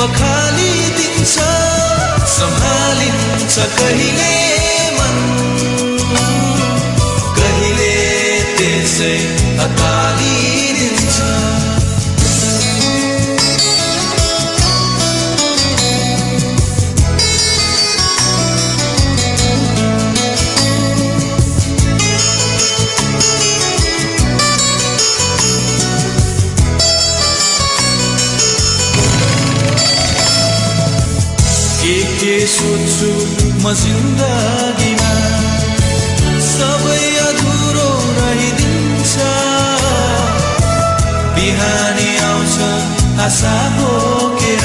पखालिदिन्छ सम्हालिन्छ कहिले मन कहिले त्यसै अकालिदिन्छ के सोच्छु म जिन्दगीमा सबै अधुरो रहिदिन्छ बिहानी आउँछ आशाको